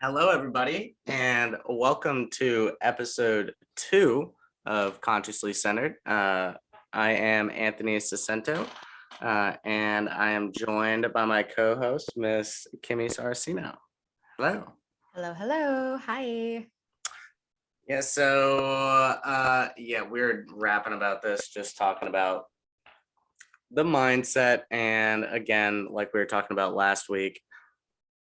Hello, everybody, and welcome to Ep.2 of Consciously Centered. I am Anthony Sacento, and I am joined by my co-host, Miss Kimmy Saracino. Hello. Hello. Hi. Yeah, we're rapping about this, just talking about the mindset, and again, like we were talking about last week,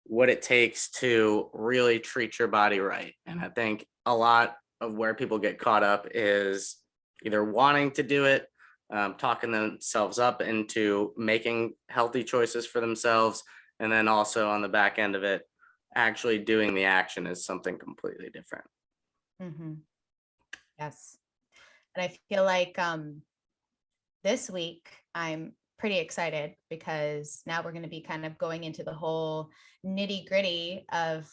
what it takes to really treat your body right. And I think a lot of where people get caught up is either wanting to do it, talking themselves up into making healthy choices for themselves, and then also on the back end of it, actually doing the action is something completely different. Mm-hmm. Yes. And I feel like this week I'm pretty excited because now we're going to be kind of going into the whole nitty gritty of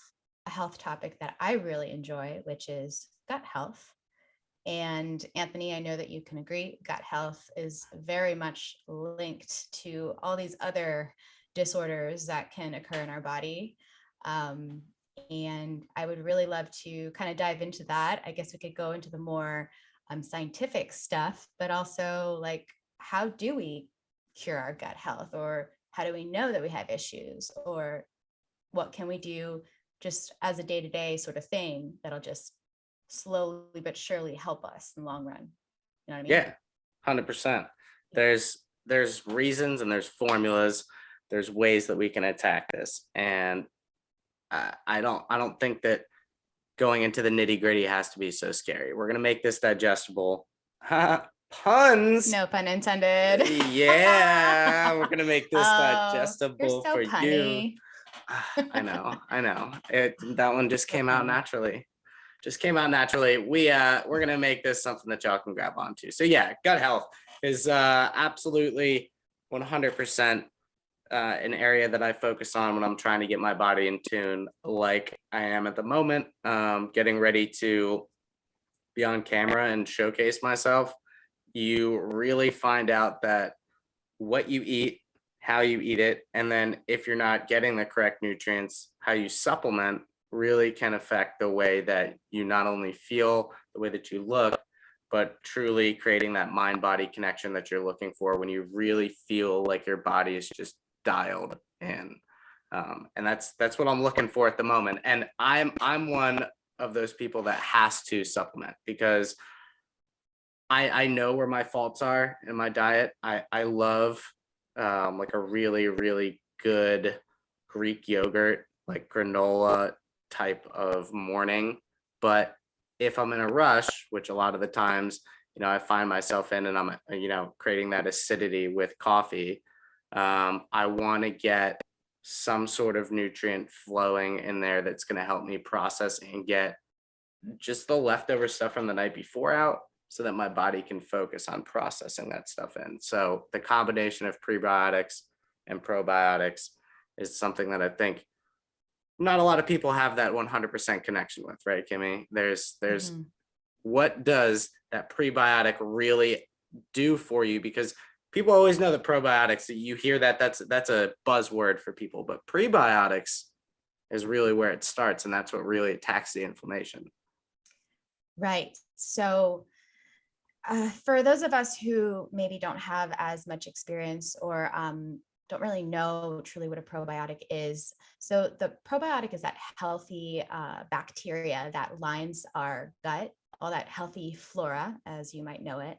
a health topic that I really enjoy, which is gut health. And Anthony, I know that you can agree, gut health is very much linked to all these other disorders that can occur in our body. And I would really love to kind of dive into that. I guess we could go into the more scientific stuff, but also like, how do we cure our gut health, or how do we know that we have issues, or what can we do just as a day-to-day sort of thing that'll just slowly but surely help us in the long run. You know what I mean? Yeah, 100%. There's reasons and there's formulas. There's ways that we can attack this, and I don't think that going into the nitty gritty has to be so scary. We're gonna make this digestible. Puns. No pun intended. Yeah, we're gonna make this digestible you're so for punny. you. I know. That one just came out naturally. We're gonna make this something that y'all can grab onto. So yeah, gut health is absolutely 100% an area that I focus on when I'm trying to get my body in tune, like I am at the moment, getting ready to be on camera and showcase myself. You really find out that what you eat, how you eat it, and then if you're not getting the correct nutrients, how you supplement really can affect the way that you not only feel, the way that you look, but truly creating that mind body connection that you're looking for when you really feel like your body is just dialed in. And that's what I'm looking for at the moment. And I'm one of those people that has to supplement because I know where my faults are in my diet. I love like a really, really good Greek yogurt, like granola type of morning. But if I'm in a rush, which a lot of the times, I find myself in and I'm, creating that acidity with coffee, I want to get some sort of nutrient flowing in there that's going to help me process and get just the leftover stuff from the night before out so that my body can focus on processing that stuff in. So the combination of prebiotics and probiotics is something that I think not a lot of people have that 100% connection with, right, Kimmy? There's what does that prebiotic really do for you? Because people always know the probiotics. You hear that's a buzzword for people, but prebiotics is really where it starts, and that's what really attacks the inflammation. Right. So for those of us who maybe don't have as much experience or don't really know truly what a probiotic is. So the probiotic is that healthy bacteria that lines our gut, all that healthy flora, as you might know it,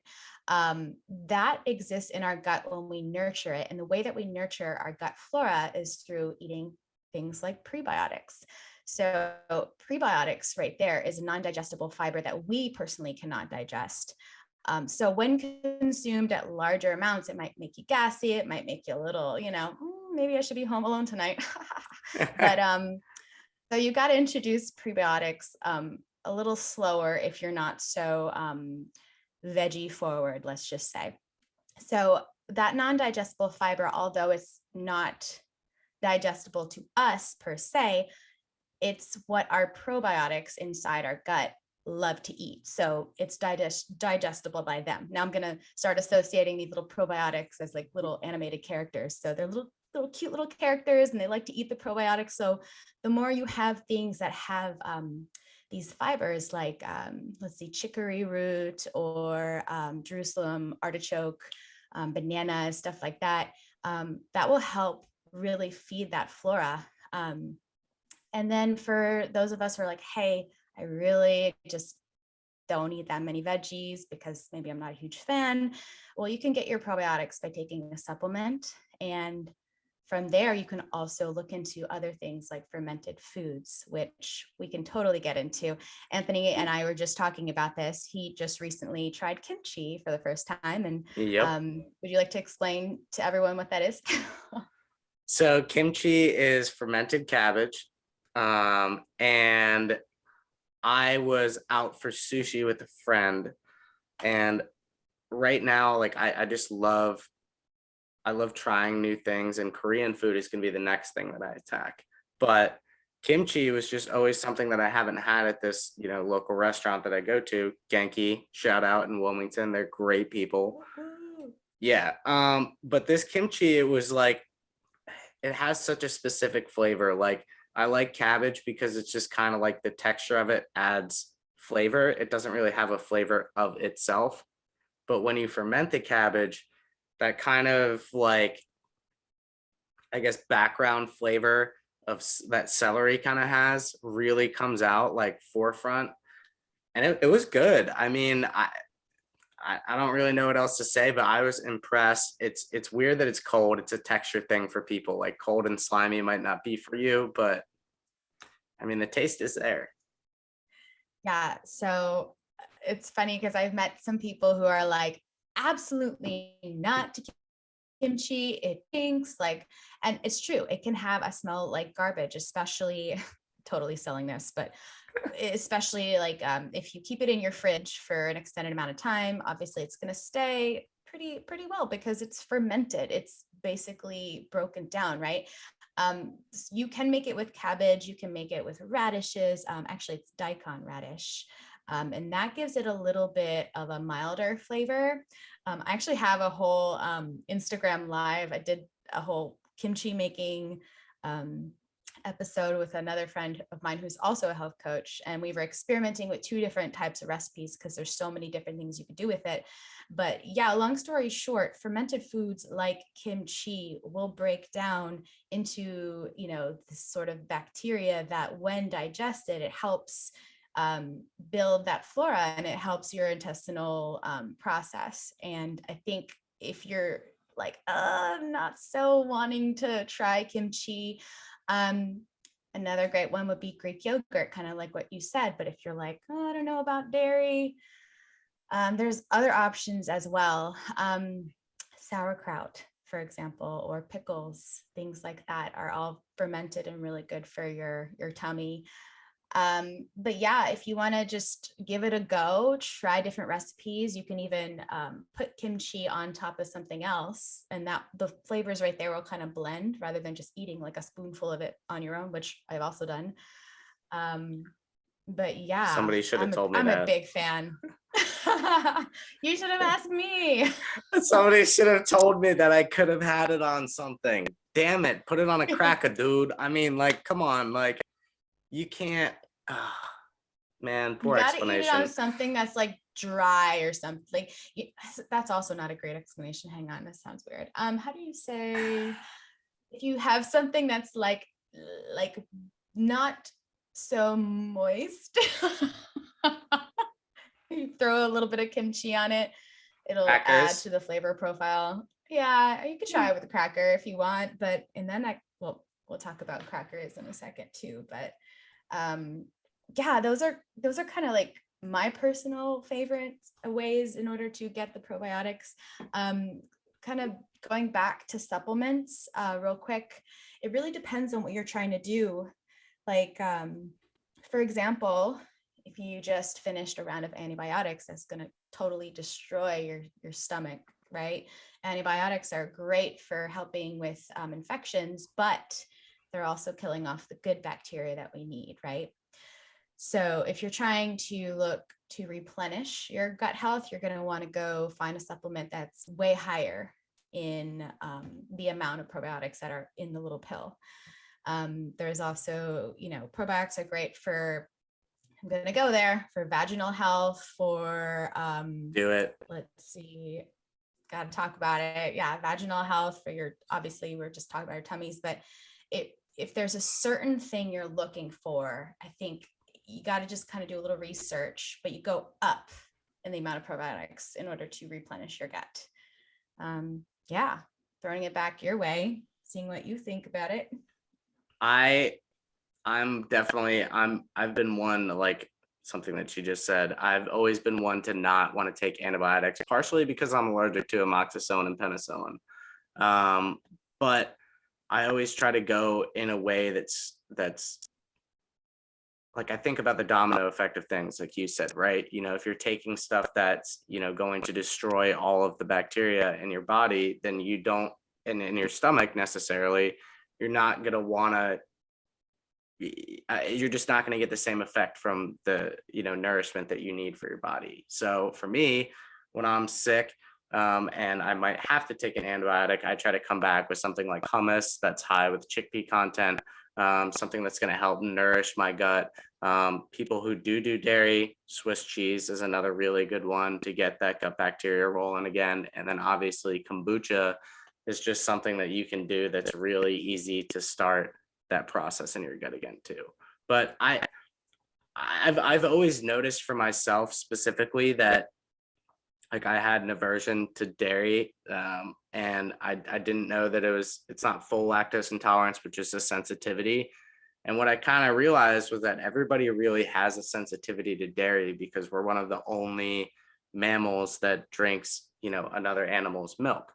that exists in our gut when we nurture it. And the way that we nurture our gut flora is through eating things like prebiotics. So prebiotics right there is a non-digestible fiber that we personally cannot digest. So when consumed at larger amounts, it might make you gassy. It might make you a little, maybe I should be home alone tonight. But so you got to introduce prebiotics a little slower if you're not so veggie forward, let's just say. So that non-digestible fiber, although it's not digestible to us per se, it's what our probiotics inside our gut love to eat. So it's digestible by them. Now I'm going to start associating these little probiotics as like little animated characters. So they're little little cute little characters and they like to eat the probiotics. So the more you have things that have these fibers like, let's see, chicory root or Jerusalem artichoke, bananas, stuff like that, that will help really feed that flora. And then for those of us who are like, hey, I really just don't eat that many veggies because maybe I'm not a huge fan. Well, you can get your probiotics by taking a supplement. And from there, you can also look into other things like fermented foods, which we can totally get into. Anthony and I were just talking about this. He just recently tried kimchi for the first time. And Yep. would you like to explain to everyone what that is? So kimchi is fermented cabbage. And I was out for sushi with a friend, and right now, like I just I love trying new things, and Korean food is gonna be the next thing that I attack. But kimchi was just always something that I haven't had at this, local restaurant that I go to, Genki, shout out in Wilmington. They're great people. Yeah. But this kimchi, it was like, it has such a specific flavor. Like I like cabbage because it's just kind of like the texture of it adds flavor. It doesn't really have a flavor of itself. But when you ferment the cabbage, that kind of like, I guess, background flavor of that celery kind of has really comes out like forefront. And it was good. I mean, I don't really know what else to say, but I was impressed. It's weird that it's cold. It's a texture thing for people. Like cold and slimy might not be for you, but I mean the taste is there. Yeah. So it's funny because I've met some people who are like, absolutely not to kimchi. It stinks. Like, and it's true. It can have a smell like garbage, especially totally selling this, but especially like if you keep it in your fridge for an extended amount of time, obviously it's going to stay pretty well because it's fermented. It's basically broken down, right? You can make it with cabbage. You can make it with radishes. Actually, it's daikon radish. And that gives it a little bit of a milder flavor. I actually have a whole Instagram live. I did a whole kimchi making episode with another friend of mine who's also a health coach, and we were experimenting with 2 different types of recipes because there's so many different things you could do with it. But yeah, long story short, fermented foods like kimchi will break down into this sort of bacteria that when digested, it helps build that flora and it helps your intestinal process. And I think if you're like not so wanting to try kimchi, another great one would be Greek yogurt, kind of like what you said. But if you're like, oh, I don't know about dairy, there's other options as well. Sauerkraut, for example, or pickles, things like that are all fermented and really good for your tummy. But yeah, if you want to just give it a go, try different recipes. You can even put kimchi on top of something else, and that the flavors right there will kind of blend rather than just eating like a spoonful of it on your own, which I've also done. But yeah, Somebody should have told me I'm a that. big fan. You should have asked me. Somebody should have told me that I could have had it on something. Damn it, put it on a cracker, dude. I mean, like, come on, like, you can't. Man, You poor got to eat it on explanation. something that's like dry or something. That's also not a great explanation. Hang on, this sounds weird. How do you say if you have something that's like not so moist? You throw a little bit of kimchi on it, it'll add Crackers. to the flavor profile. Yeah, you could try it with a cracker if you want, but and then we'll talk about crackers in a second too. But yeah, those are kind of like my personal favorite ways in order to get the probiotics. Kind of going back to supplements real quick, it really depends on what you're trying to do. Like, for example, if you just finished a round of antibiotics, that's going to totally destroy your stomach, right? Antibiotics are great for helping with infections, but they're also killing off the good bacteria that we need, right? So if you're trying to look to replenish your gut health, you're going to want to go find a supplement that's way higher in the amount of probiotics that are in the little pill. There's also, probiotics are great for, I'm going to go there, for vaginal health, for, Do it. let's see, got to talk about it. Yeah. Vaginal health for your, obviously we're just talking about your tummies, but if there's a certain thing you're looking for, I think you got to just kind of do a little research, but you go up in the amount of probiotics in order to replenish your gut. Yeah. Throwing it back your way, seeing what you think about it. I've been one, like something that she just said. I've always been one to not want to take antibiotics, partially because I'm allergic to amoxicillin and penicillin. But I always try to go in a way that's like, I think about the domino effect of things, like you said, right? If you're taking stuff that's, going to destroy all of the bacteria in your body, then you don't, and in your stomach necessarily, you're not going to want to, you're just not going to get the same effect from the, nourishment that you need for your body. So for me, when I'm sick, and I might have to take an antibiotic, I try to come back with something like hummus that's high with chickpea content, something that's going to help nourish my gut. People who do dairy, Swiss cheese is another really good one to get that gut bacteria rolling again. And then obviously kombucha is just something that you can do that's really easy to start that process in your gut again too. But I've always noticed for myself specifically that, like, I had an aversion to dairy, and I didn't know that it's not full lactose intolerance, but just a sensitivity. And what I kind of realized was that everybody really has a sensitivity to dairy because we're one of the only mammals that drinks, another animal's milk.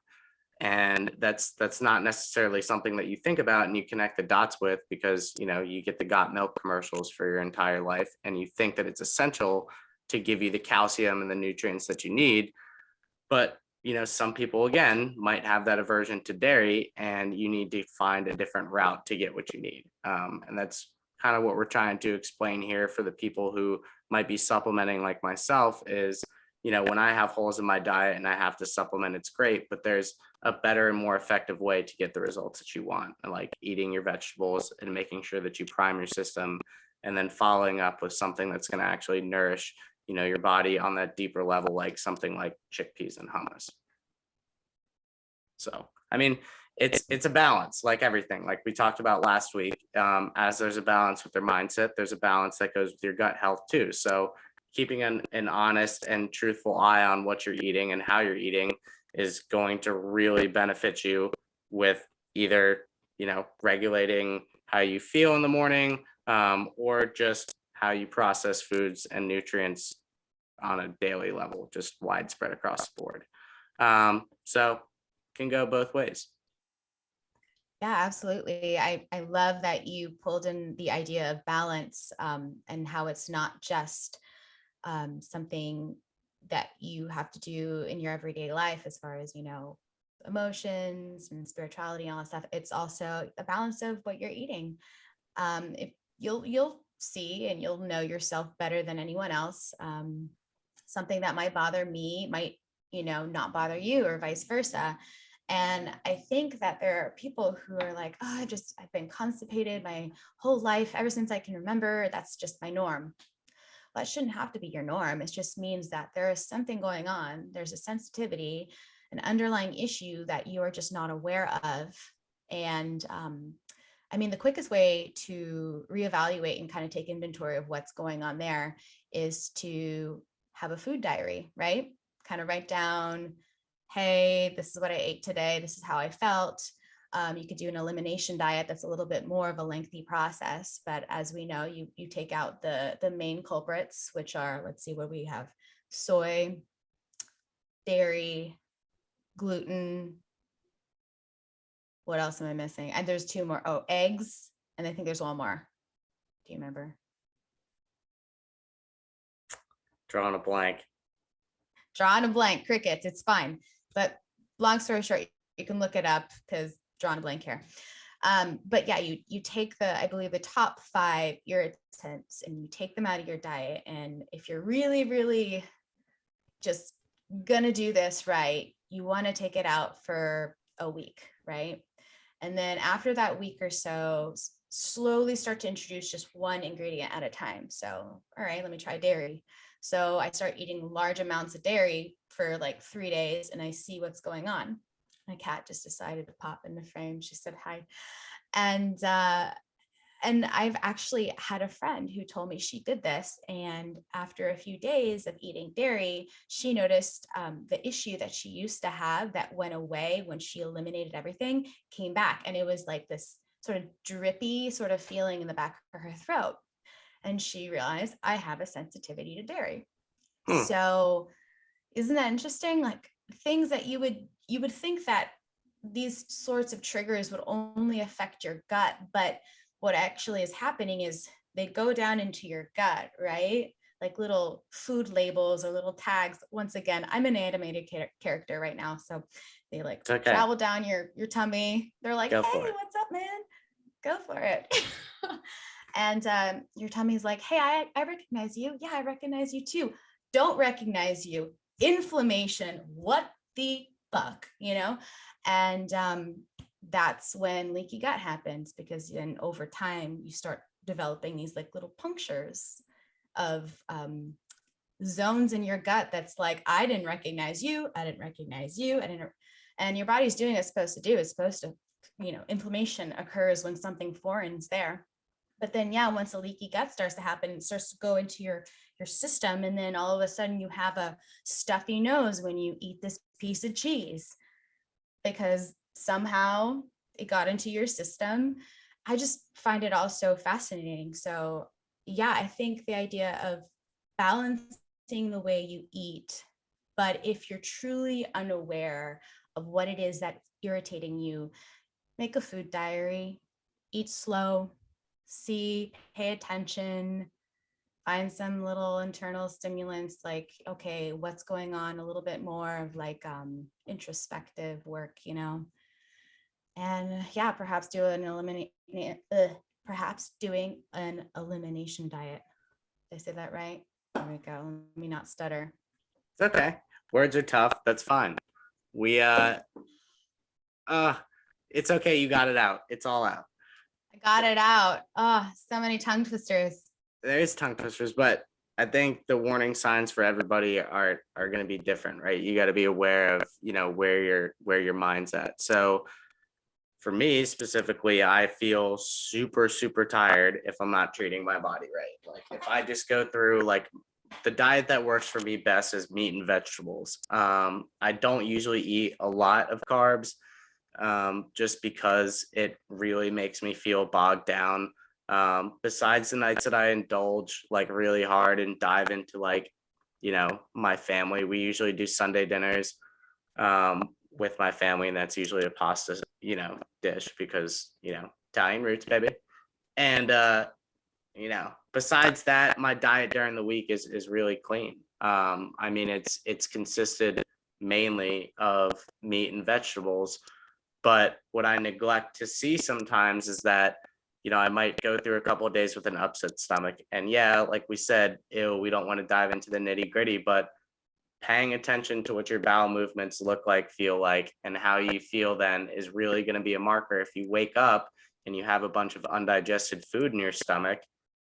And that's not necessarily something that you think about and you connect the dots with, because you get the got milk commercials for your entire life and you think that it's essential to give you the calcium and the nutrients that you need. But some people again might have that aversion to dairy, and you need to find a different route to get what you need. And that's kind of what we're trying to explain here for the people who might be supplementing like myself is, when I have holes in my diet and I have to supplement, it's great, but there's a better and more effective way to get the results that you want, like eating your vegetables and making sure that you prime your system, and then following up with something that's going to actually nourish, your body on that deeper level, like something like chickpeas and hummus. So, I mean, it's a balance, like everything, like we talked about last week. As there's a balance with their mindset, there's a balance that goes with your gut health too. So keeping an honest and truthful eye on what you're eating and how you're eating is going to really benefit you with either, regulating how you feel in the morning, or just how you process foods and nutrients on a daily level, just widespread across the board. So can go both ways. Yeah, absolutely. I love that you pulled in the idea of balance, and how it's not just something that you have to do in your everyday life as far as, emotions and spirituality and all that stuff. It's also a balance of what you're eating. If you'll see and you'll know yourself better than anyone else. Something that might bother me might, not bother you, or vice versa. And I think that there are people who are like, oh, I've been constipated my whole life, ever since I can remember. That's just my norm. Well, that shouldn't have to be your norm. It just means that there is something going on. There's a sensitivity, an underlying issue that you are just not aware of. And the quickest way to reevaluate and kind of take inventory of what's going on there is to have a food diary, right? Kind of write down, hey, this is what I ate today. This is how I felt. You could do an elimination diet. That's a little bit more of a lengthy process, but as we know, you take out the main culprits, which are, let's see what we have: soy, dairy, gluten. What else am I missing? And there's two more. Oh, eggs. And I think there's one more. Do you remember? Drawing a blank. Crickets. It's fine. But long story short, you can look it up because drawing a blank here. But yeah, you take I believe the top 5 irritants and you take them out of your diet. And if you're really, really just gonna do this right, you want to take it out for a week, right? And then after that week or so, slowly start to introduce just one ingredient at a time. So, all right, let me try dairy. So I start eating large amounts of dairy for like 3 days and I see what's going on. My cat just decided to pop in the frame. She said hi. And I've actually had a friend who told me she did this. And after a few days of eating dairy, she noticed the issue that she used to have that went away when she eliminated everything came back. And it was like this sort of drippy sort of feeling in the back of her throat. And she realized I have a sensitivity to dairy. Hmm. So isn't that interesting? Like things that you would think that these sorts of triggers would only affect your gut, but what actually is happening is they go down into your gut, right? Like little food labels or little tags. Once again, I'm an animated character right now, so they like It's okay. travel down your tummy. They're like, Go "Hey, for it. what's up, man? Go for it." And your tummy's like, "Hey, I recognize you. Yeah, I recognize you too. Don't recognize you. Inflammation. What the fuck, you know?" And that's when leaky gut happens, because then over time you start developing these like little punctures of zones in your gut that's like, I didn't recognize you, I didn't recognize you, I didn't. And your body's doing what it's supposed to do. It's supposed to, inflammation occurs when something foreign's there. But then, yeah, once a leaky gut starts to happen, it starts to go into your system, and then all of a sudden you have a stuffy nose when you eat this piece of cheese because somehow it got into your system. I just find it all so fascinating. So, yeah, I think the idea of balancing the way you eat, but if you're truly unaware of what it is that's irritating you, make a food diary, eat slow, pay attention, find some little internal stimulants like, okay, what's going on, a little bit more of like introspective work, and yeah, perhaps perhaps doing an elimination diet. Did I say that right? There we go. Let me not stutter. It's okay. Words are tough. That's fine. We uh it's okay. You got it out. It's all out. I got it out. Oh, so many tongue twisters. There is tongue twisters, but I think the warning signs for everybody are going to be different, right? You got to be aware of, where your mind's at. So for me specifically, I feel super, super tired if I'm not treating my body right. Like if I just go through like the diet that works for me best is meat and vegetables. I don't usually eat a lot of carbs, just because it really makes me feel bogged down. Besides the nights that I indulge like really hard and dive into like, my family, we usually do Sunday dinners with my family, and that's usually a pasta, dish because, Italian roots, baby. And besides that, my diet during the week is really clean. I mean, it's consisted mainly of meat and vegetables. But what I neglect to see sometimes is that, I might go through a couple of days with an upset stomach. And yeah, like we said, we don't want to dive into the nitty gritty, but paying attention to what your bowel movements look like, feel like, and how you feel then is really going to be a marker. If you wake up and you have a bunch of undigested food in your stomach,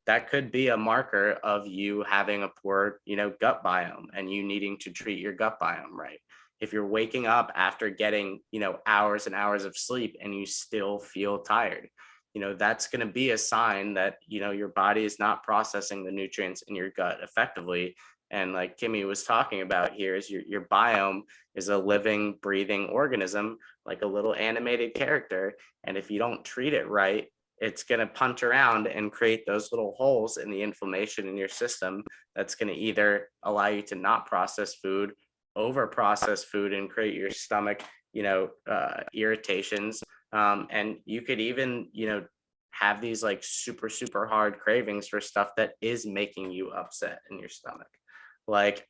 that could be a marker of you having a poor, gut biome and you needing to treat your gut biome right. If you're waking up after getting, hours and hours of sleep and you still feel tired, that's going to be a sign that, your body is not processing the nutrients in your gut effectively. And like Kimmy was talking about here, is your biome is a living, breathing organism, like a little animated character. And if you don't treat it right, it's going to punch around and create those little holes in the inflammation in your system. That's going to either allow you to not process food, over process food, and create your stomach, irritations. And you could even, have these like super, super hard cravings for stuff that is making you upset in your stomach. Like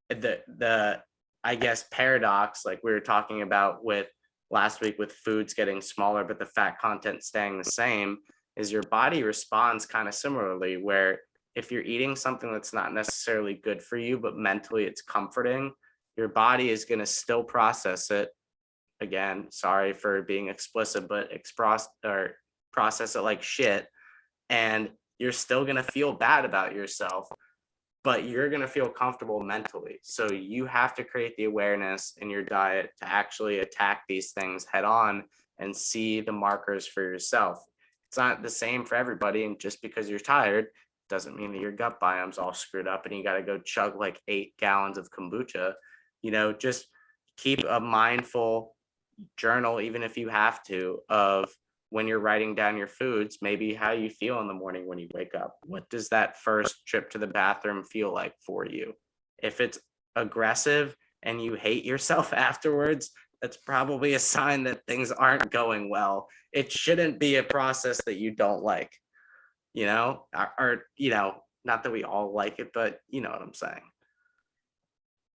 the I guess paradox, like we were talking about with last week with foods getting smaller but the fat content staying the same, is your body responds kind of similarly, where if you're eating something that's not necessarily good for you but mentally it's comforting, your body is going to still process it. Again, sorry for being explicit, but process it like shit. And you're still going to feel bad about yourself, but you're going to feel comfortable mentally. So you have to create the awareness in your diet to actually attack these things head on and see the markers for yourself. It's not the same for everybody. And just because you're tired doesn't mean that your gut biome's all screwed up and you got to go chug like 8 gallons of kombucha. Just keep a mindful journal, even if you have to, of when you're writing down your foods, maybe how you feel in the morning when you wake up. What does that first trip to the bathroom feel like for you? If it's aggressive and you hate yourself afterwards, that's probably a sign that things aren't going well. It shouldn't be a process that you don't like, not that we all like it, but you know what I'm saying.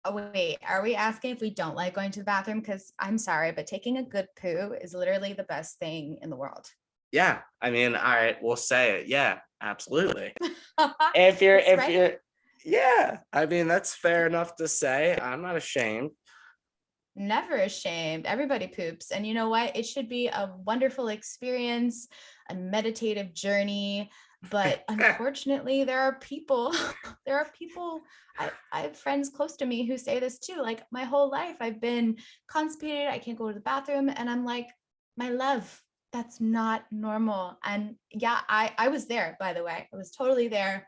Oh, wait, are we asking if we don't like going to the bathroom? Because I'm sorry, but taking a good poo is literally the best thing in the world. Yeah. I mean, all right, we'll say it. Yeah, absolutely. If you're, That's if right. you're, yeah, I mean, that's fair enough to say. I'm not ashamed. Never ashamed. Everybody poops. And you know what? It should be a wonderful experience, a meditative journey. But unfortunately, there are people, I have friends close to me who say this too. Like my whole life, I've been constipated. I can't go to the bathroom. And I'm like, my love, that's not normal. And yeah, I was there, by the way. I was totally there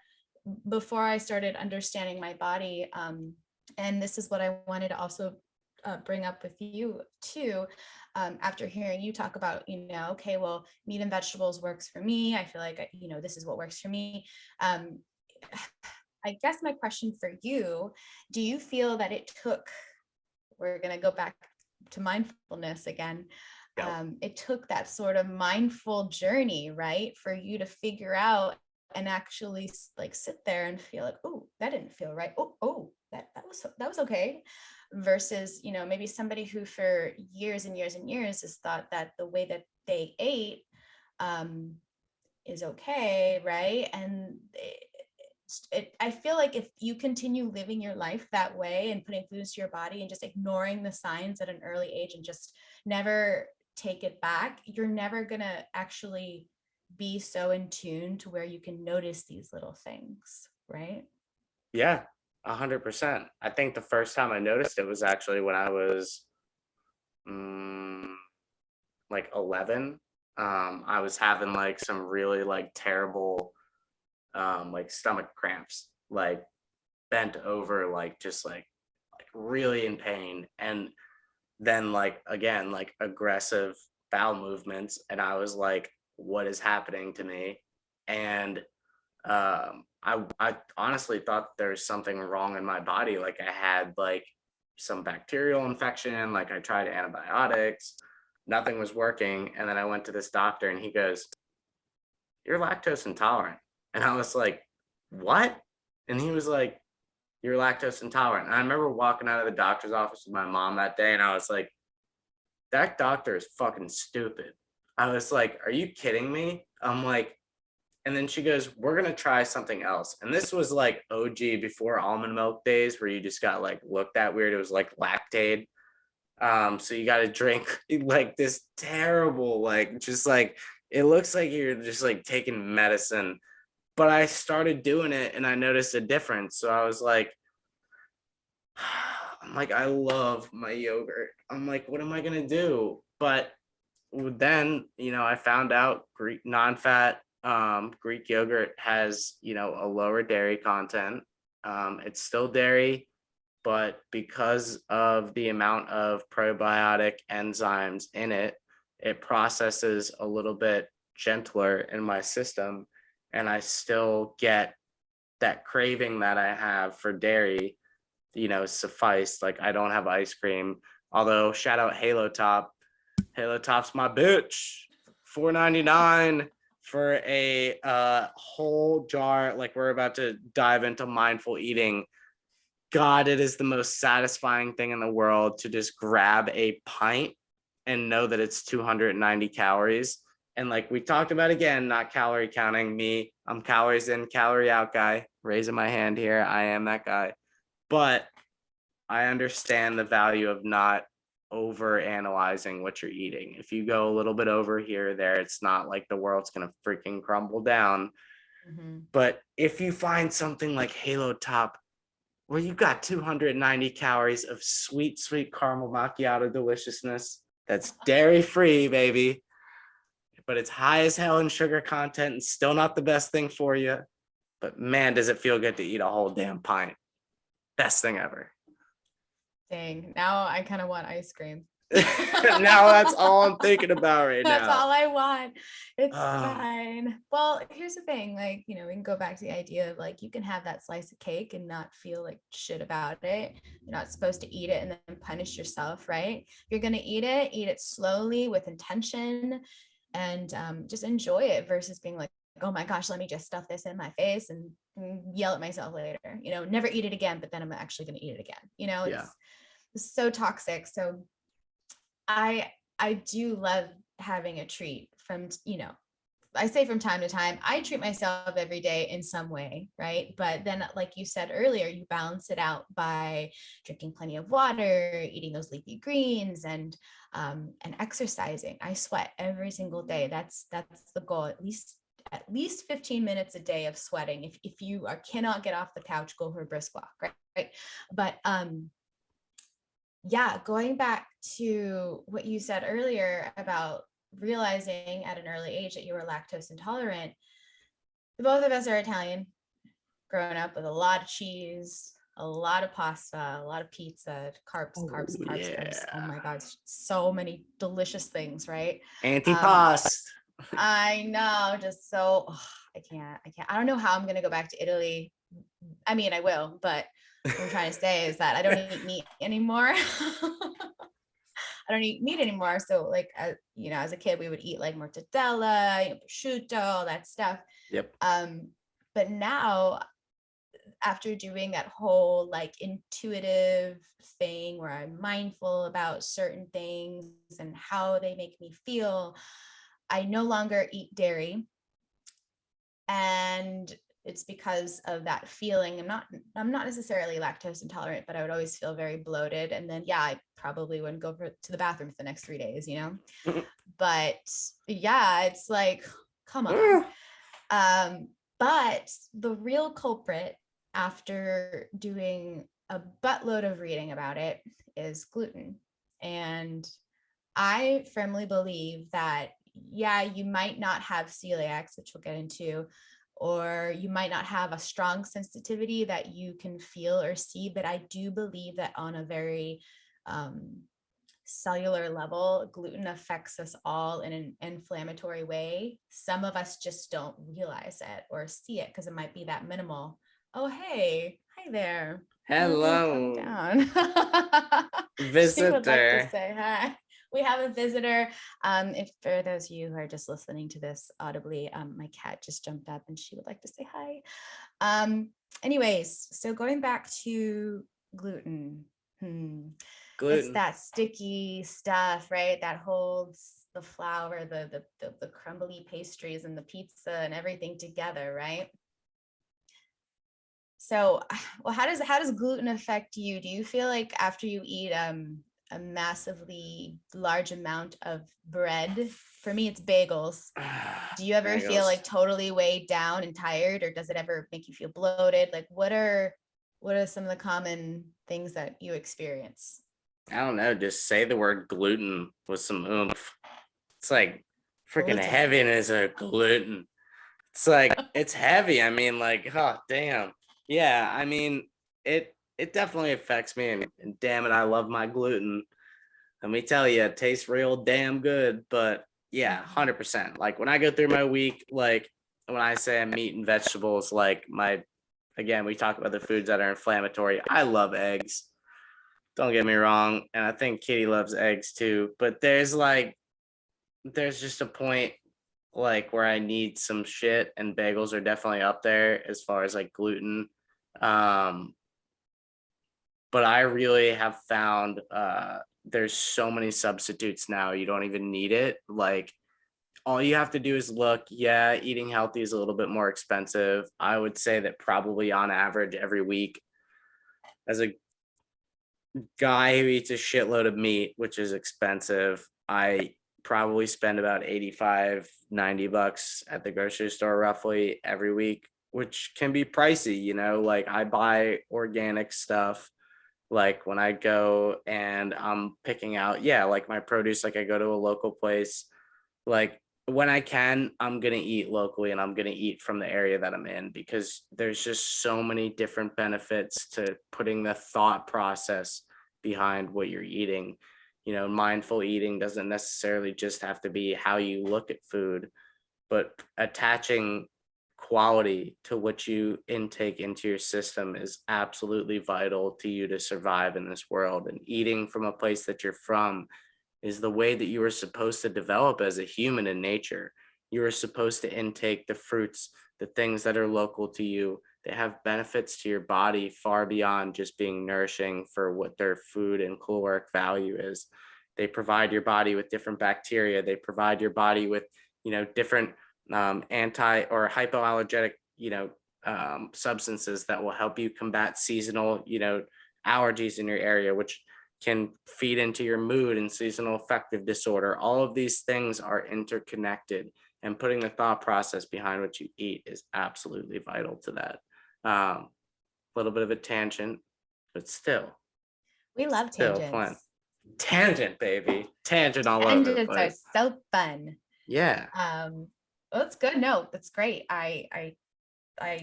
before I started understanding my body. And this is what I wanted to also bring up with you too, after hearing you talk about, okay, well, meat and vegetables works for me. I feel like, this is what works for me. I guess my question for you, do you feel that it took, we're going to go back to mindfulness again. It took that sort of mindful journey, right, for you to figure out and actually like sit there and feel like, oh, that didn't feel right. Oh, that was okay. Versus, maybe somebody who for years and years and years has thought that the way that they ate is okay, right? And I feel like if you continue living your life that way and putting food into your body and just ignoring the signs at an early age and just never take it back, you're never gonna actually be so in tune to where you can notice these little things, right? Yeah, 100%. I think the first time I noticed it was actually when I was like 11. I was having like some really like terrible like stomach cramps, like bent over, like just like really in pain. And then like again, like aggressive bowel movements. And I was like, what is happening to me? And I honestly thought there's something wrong in my body. Like I had like some bacterial infection, like I tried antibiotics, nothing was working. And then I went to this doctor and he goes, you're lactose intolerant. And I was like, what? And he was like, you're lactose intolerant. And I remember walking out of the doctor's office with my mom that day and I was like, that doctor is fucking stupid. I was like, are you kidding me? I'm like, and then she goes, we're going to try something else. And this was like OG before almond milk days where you just got like looked at weird. It was like Lactaid. So you got to drink like this terrible, like, just like, it looks like you're just like taking medicine. But I started doing it and I noticed a difference. So I was like, I'm like, I love my yogurt. I'm like, what am I going to do? But then, I found out Greek non-fat Greek yogurt has, a lower dairy content. It's still dairy, but because of the amount of probiotic enzymes in it, it processes a little bit gentler in my system. And I still get that craving that I have for dairy, suffice. Like I don't have ice cream, although shout out Halo Top. Halo Top's my bitch. $4.99 for a whole jar. Like we're about to dive into mindful eating. God, it is the most satisfying thing in the world to just grab a pint and know that it's 290 calories. And like we talked about, again, not calorie counting me. I'm calories in, calorie out guy. Raising my hand here. I am that guy. But I understand the value of not over analyzing what you're eating. If you go a little bit over here or there, it's not like the world's gonna freaking crumble down. Mhm. But if you find something like Halo Top, where you got 290 calories of sweet, sweet caramel macchiato deliciousness, that's dairy free, baby, but it's high as hell in sugar content and still not the best thing for you. But man, does it feel good to eat a whole damn pint. Best thing ever. Dang, now I kind of want ice cream. Now that's all I'm thinking about right That's now. all I want. It's Ah. fine. Well, here's the thing, like, we can go back to the idea of like you can have that slice of cake and not feel like shit about it. You're not supposed to eat it and then punish yourself, right? If you're gonna eat it slowly with intention and just enjoy it versus being like, oh my gosh, let me just stuff this in my face and yell at myself later. Never eat it again, but then I'm actually gonna eat it again. Yeah. It's so toxic. So I do love having a treat from, I say from time to time. I treat myself every day in some way, right? But then, like you said earlier, you balance it out by drinking plenty of water, eating those leafy greens, and exercising. I sweat every single day. That's the goal. At least 15 minutes a day of sweating. If you cannot get off the couch, go for a brisk walk, right? But yeah, going back to what you said earlier about realizing at an early age that you were lactose intolerant, both of us are Italian, growing up with a lot of cheese, a lot of pasta, a lot of pizza, carbs, Oh, carbs, carbs, carbs. Oh yeah. my God, so many delicious things, right? Antipasto. I know, just so I can't. I don't know how I'm gonna go back to Italy. I mean, I will, but what I'm trying to say is that I don't eat meat anymore. I don't eat meat anymore. So like, as a kid, we would eat like mortadella, prosciutto, all that stuff. Yep. But now after doing that whole like intuitive thing where I'm mindful about certain things and how they make me feel, I no longer eat dairy. And it's because of that feeling. I'm not necessarily lactose intolerant, but I would always feel very bloated. And then, yeah, I probably wouldn't go to the bathroom for the next 3 days, but yeah, it's like, come on. But the real culprit, after doing a buttload of reading about it, is gluten. And I firmly believe that, yeah, you might not have celiacs, which we'll get into, or you might not have a strong sensitivity that you can feel or see, but I do believe that on a very cellular level, gluten affects us all in an inflammatory way. Some of us just don't realize it or see it because it might be that minimal. Oh, hey, hi there. Come Hello, down. She would like to visitor. say hi. We have a visitor. If for those of you who are just listening to this audibly, my cat just jumped up and she would like to say hi. Anyways, so going back to gluten. It's Gluten. that sticky stuff, right? That holds the flour, the crumbly pastries and the pizza and everything together, right? So, well, how does gluten affect you? Do you feel like after you eat a massively large amount of bread, for me it's bagels, do you ever feel Bagels. like totally weighed down and tired, or does it ever make you feel bloated? Like what are some of the common things that you experience? I don't know. Just say the word gluten with some oomph. It's like freaking Gluten. heaviness of gluten. It's like it's heavy. I mean, like, oh damn. Yeah, I mean, it definitely affects me, and damn it, I love my gluten. Let me tell you, it tastes real damn good. But yeah, Mhm. 100%. Like when I go through my week, like when I say I'm meat and vegetables, like again, we talk about the foods that are inflammatory. I love eggs. Don't get me wrong, and I think Kitty loves eggs too. But there's just a point like where I need some shit, and bagels are definitely up there as far as like gluten. Um, but I really have found there's so many substitutes now, you don't even need it. Like all you have to do is look. Yeah, eating healthy is a little bit more expensive. I would say that probably on average every week as a guy who eats a shitload of meat, which is expensive, I probably spend about 85, $90 at the grocery store roughly every week, which can be pricey, like I buy organic stuff. Like when I go and I'm picking out, yeah, like my produce, like I go to a local place, like when I can, I'm going to eat locally and I'm going to eat from the area that I'm in, because there's just so many different benefits to putting the thought process behind what you're eating. Mindful eating doesn't necessarily just have to be how you look at food, but attaching quality to what you intake into your system is absolutely vital to you to survive in this world. And eating from a place that you're from is the way that you were supposed to develop as a human in nature. You are supposed to intake the fruits, the things that are local to you. They have benefits to your body far beyond just being nourishing for what their food and caloric value is. They provide your body with different bacteria. They provide your body with, different anti or hypoallergenic, substances that will help you combat seasonal, allergies in your area, which can feed into your mood and seasonal affective disorder. All of these things are interconnected, and putting the thought process behind what you eat is absolutely vital to that. A little bit of a tangent, but still We love fun. tangents. Tangent, baby. Tangent all over the Tangents are place. so fun. Yeah. Well, that's good. No, that's great. I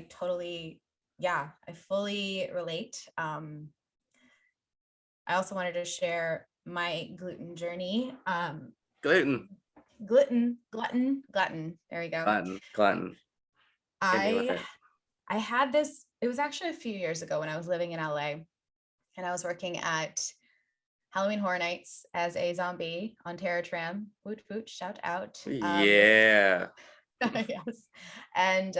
totally, yeah, I fully relate. I also wanted to share my gluten journey. Gluten. Glutton. There we go. Glutton. Hit me with I it. I had this, it was actually a few years ago when I was living in LA, and I was working at Halloween Horror Nights as a zombie on Terror Tram. Woot woot, shout out. Yeah. Yes. And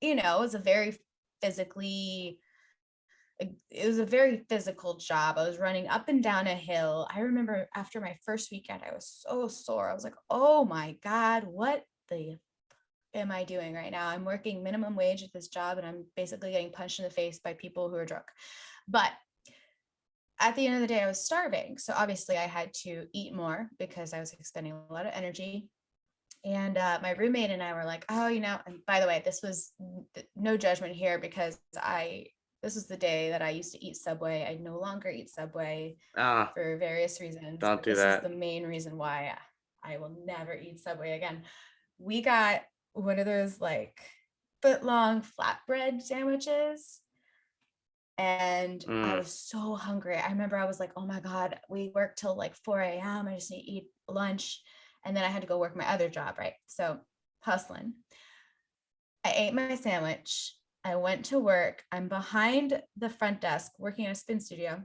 it was a very physically, it was a very physical job. I was running up and down a hill. I remember after my first weekend, I was so sore. I was like, oh my God, what the am I doing right now? I'm working minimum wage at this job and I'm basically getting punched in the face by people who are drunk. But at the end of the day, I was starving. So obviously I had to eat more because I was expending a lot of energy. And my roommate and I were like, oh, and by the way, this was no judgment here, because this was the day that I used to eat Subway. I no longer eat Subway for various reasons. Don't but do this that. is the main reason why I will never eat Subway again. We got one of those like foot-long flatbread sandwiches. And I was so hungry. I remember I was like, oh my God, we work till like 4 a.m. I just need to eat lunch. And then I had to go work my other job, right? So hustling. I ate my sandwich. I went to work. I'm behind the front desk working at a spin studio.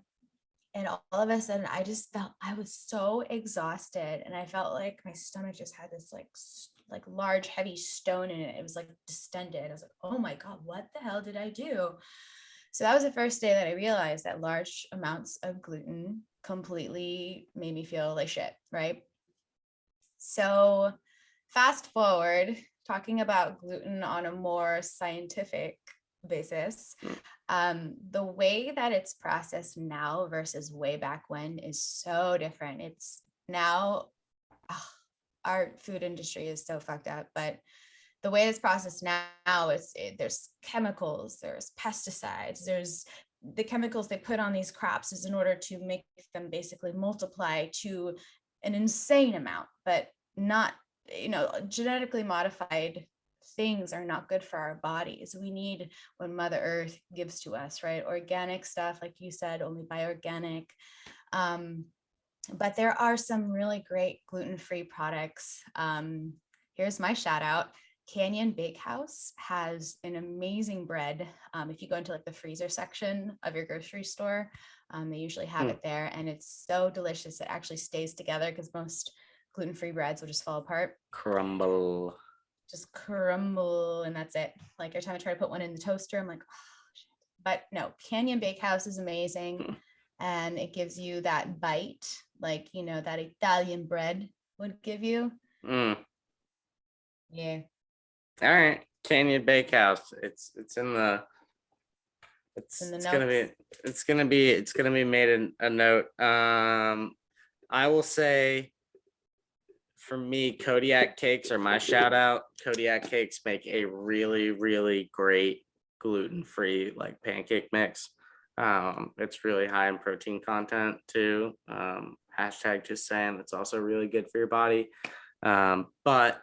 And all of a sudden, I just felt, I was so exhausted. And I felt like my stomach just had this like large, heavy stone in it. It was like distended. I was like, oh my God, what the hell did I do? So that was the first day that I realized that large amounts of gluten completely made me feel like shit, right? So fast forward, talking about gluten on a more scientific basis, the way that it's processed now versus way back when is so different. It's now, our food industry is so fucked up, but the way it's processed now is there's chemicals, there's pesticides, there's the chemicals they put on these crops is in order to make them basically multiply to an insane amount, but not, genetically modified things are not good for our bodies. We need what Mother Earth gives to us, right? Organic stuff, like you said, only buy organic. But there are some really great gluten-free products. Here's my shout out. Canyon Bakehouse has an amazing bread. If you go into like the freezer section of your grocery store, they usually have it there, and it's so delicious. It actually stays together, because most gluten-free breads will just fall apart. Just crumble, and that's it. Like every time I try to put one in the toaster, I'm like, oh shit. But no, Canyon Bakehouse is amazing, and it gives you that bite, like that Italian bread would give you. Yeah. All right, Canyon Bakehouse. It's in the in the It's gonna notes. be it's gonna be made a note. I will say for me, Kodiak cakes are my shout out. Kodiak cakes make a really, really great gluten-free like pancake mix. It's really high in protein content too. Hashtag just saying, it's also really good for your body. But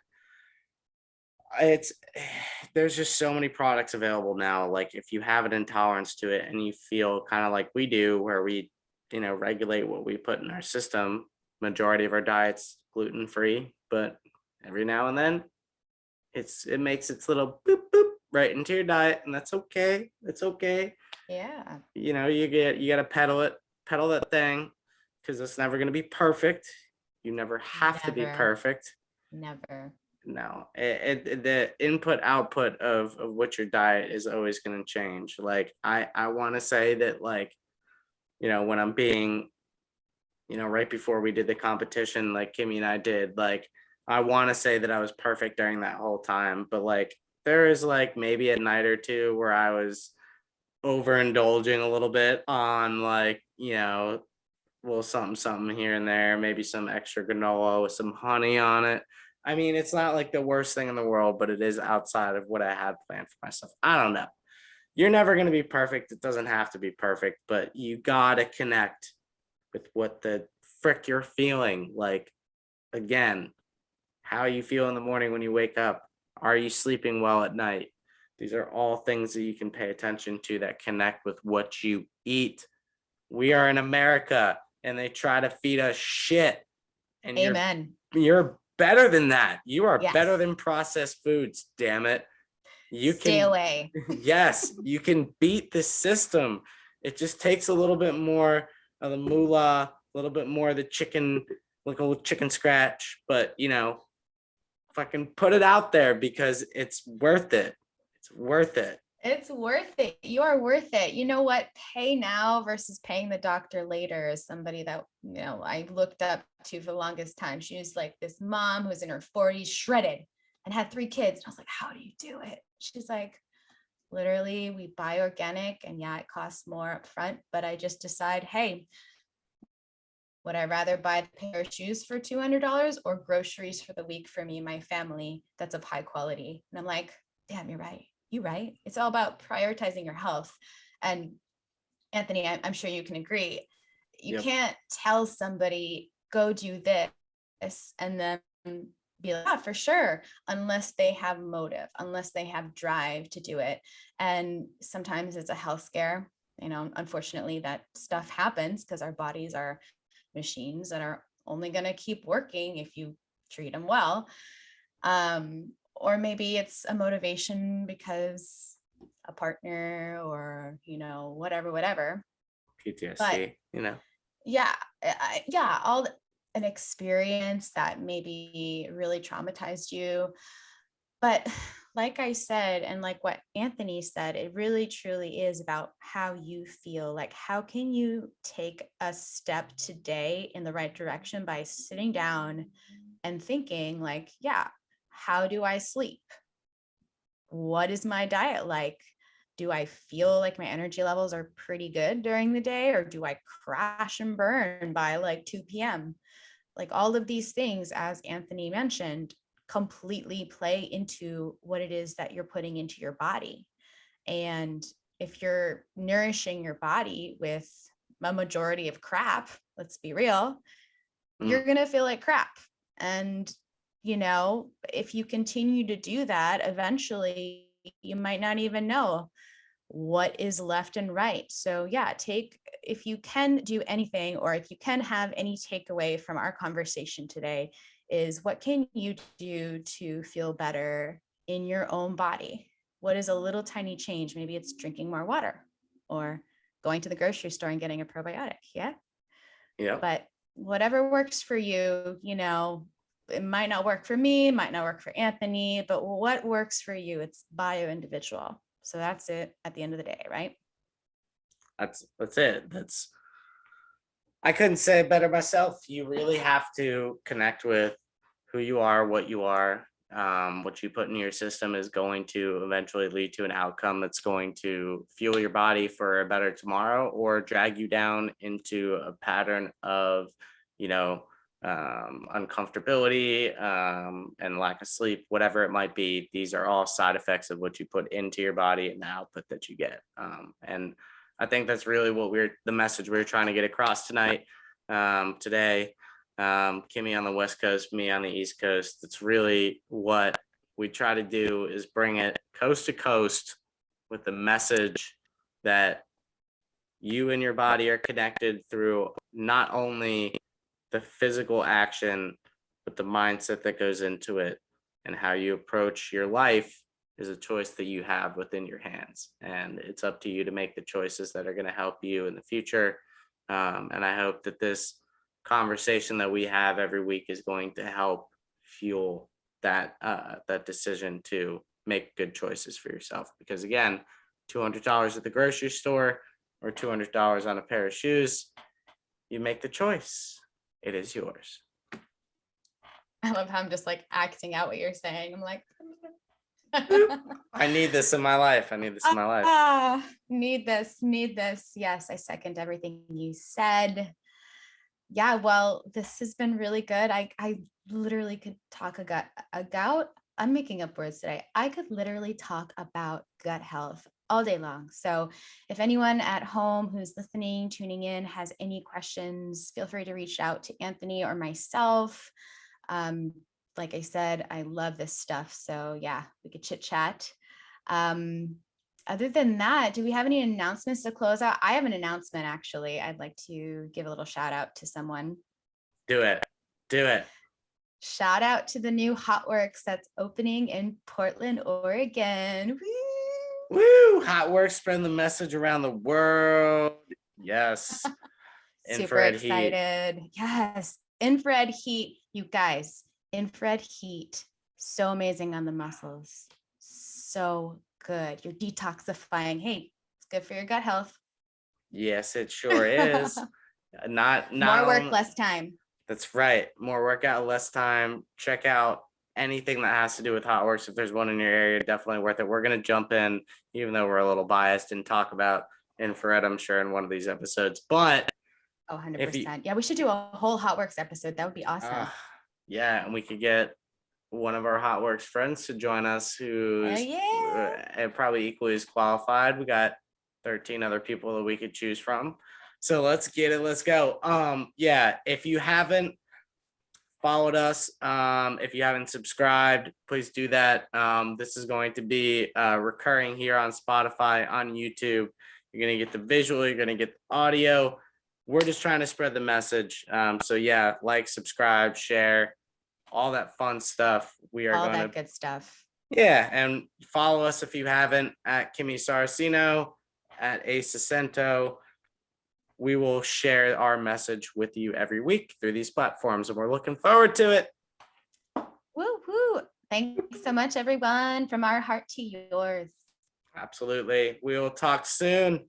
it's there's just so many products available now. Like if you have an intolerance to it and you feel kind of like we do, where we, regulate what we put in our system, majority of our diets gluten free, but every now and then it makes its little boop boop right into your diet, and that's okay. It's okay. Yeah, You gotta pedal that thing, because it's never gonna be perfect. You never have to be never, perfect. never. No, the input output of what your diet is always going to change. Like I want to say that, like, when I'm being, right before we did the competition, like Kimmy and I did, like, I want to say that I was perfect during that whole time, but like there is like maybe a night or two where I was overindulging a little bit on, like, well, something here and there, maybe some extra granola with some honey on it. I mean, it's not like the worst thing in the world, but it is outside of what I had planned for myself. I don't know. You're never going to be perfect. It doesn't have to be perfect, but you got to connect with what the frick you're feeling. Like, again, how you feel in the morning when you wake up. Are you sleeping well at night? These are all things that you can pay attention to that connect with what you eat. We are in America and they try to feed us shit. And Amen. you're better than that. You are better Yes. than processed foods, damn it. You Stay can, away. yes, you can beat the system. It just takes a little bit more of the moolah, a little bit more of the chicken, like a little chicken scratch, but fucking put it out there because it's worth it. It's worth it. It's worth it. You are worth it. You know what? Pay now versus paying the doctor later is somebody that, I looked up to for the longest time. She was like this mom who was in her 40s, shredded, and had 3 kids. And I was like, how do you do it? She's like, literally, we buy organic, and yeah, it costs more up front, but I just decide, hey, would I rather buy a pair of shoes for $200 or groceries for the week for me and my family that's of high quality? And I'm like, damn, you're right. You're right. It's all about prioritizing your health. And Anthony, I'm sure you can agree. You Yep. can't tell somebody, go do this, and then be like, yeah, for sure, unless they have motive, unless they have drive to do it. And sometimes it's a health scare. Unfortunately, that stuff happens because our bodies are machines that are only going to keep working if you treat them well. Or maybe it's a motivation because a partner or, whatever. But PTSD. yeah, all an experience that maybe really traumatized you. But like I said, and like what Anthony said, it really truly is about how you feel. Like, how can you take a step today in the right direction by sitting down and thinking, like, yeah, how do I sleep? What is my diet like? Do I feel like my energy levels are pretty good during the day, or do I crash and burn by like 2 p.m.? Like, all of these things, as Anthony mentioned, completely play into what it is that you're putting into your body. And if you're nourishing your body with a majority of crap, let's be real, you're going to feel like crap. And, if you continue to do that, eventually you might not even know what is left and right. So yeah, if you can do anything, or if you can have any takeaway from our conversation today, is what can you do to feel better in your own body? What is a little tiny change? Maybe it's drinking more water or going to the grocery store and getting a probiotic. Yeah. Yep. But whatever works for you, it might not work for me, might not work for Anthony, but what works for you, it's bio individual. So that's it at the end of the day, right? That's it. I couldn't say it better myself. You really have to connect with who you are, what you are, What you put in your system is going to eventually lead to an outcome that's going to fuel your body for a better tomorrow or drag you down into a pattern of, you know, uncomfortability, and lack of sleep, whatever it might be. These are all side effects of what you put into your body and the output that you get. And I think that's really what the message we're trying to get across tonight, today. Kimmy on the West Coast, me on the East Coast. That's really what we try to do, is bring it coast to coast with the message that you and your body are connected through not only the physical action, but the mindset that goes into it, and how you approach your life is a choice that you have within your hands. And it's up to you to make the choices that are going to help you in the future. And I hope that this conversation that we have every week is going to help fuel that decision to make good choices for yourself. Because again, $200 at the grocery store or $200 on a pair of shoes, you make the choice. It is yours. I love how I'm just like acting out what you're saying. I'm like, I need this in my life. Need this. Yes, I second everything you said. Yeah, well, this has been really good. I literally could talk I'm making up words today. I could literally talk about gut health all day long. So if anyone at home who's listening, tuning in, has any questions, feel free to reach out to Anthony or myself. Like I said, I love this stuff. So yeah, we could chit chat. Other than that, do we have any announcements to close out? I have an announcement, actually. I'd like to give a little shout out to someone. Do it. Shout out to the new Hot Works that's opening in Portland, Oregon. Woo! Hot Works, spreading the message around the world. Yes. Super excited. Yes. Infrared heat. You guys, infrared heat. So amazing on the muscles. So good. You're detoxifying. Hey, it's good for your gut health. Yes, it sure is. Not more work, less time. That's right. More workout, less time. Check out anything that has to do with Hot Works. If there's one in your area, definitely worth it. We're going to jump in, even though we're a little biased, and talk about infrared, I'm sure, in one of these episodes. But 100%. Yeah, we should do a whole Hot Works episode. That would be awesome. Yeah, and we could get one of our Hot Works friends to join us who's probably equally as qualified. We got 13 other people that we could choose from. So let's get it. Let's go. Yeah, if you haven't followed us, if you haven't subscribed, please do that. This is going to be recurring here on Spotify, on YouTube. You're going to get the visual, you're going to get the audio. We're just trying to spread the message. So yeah, like, subscribe, share, all that fun stuff. We are all that good stuff. Yeah, and follow us if you haven't at Kimmy Saracino, at Acento. We will share our message with you every week through these platforms, and we're looking forward to it. Woo-hoo. Thanks so much, everyone, from our heart to yours. Absolutely. We will talk soon.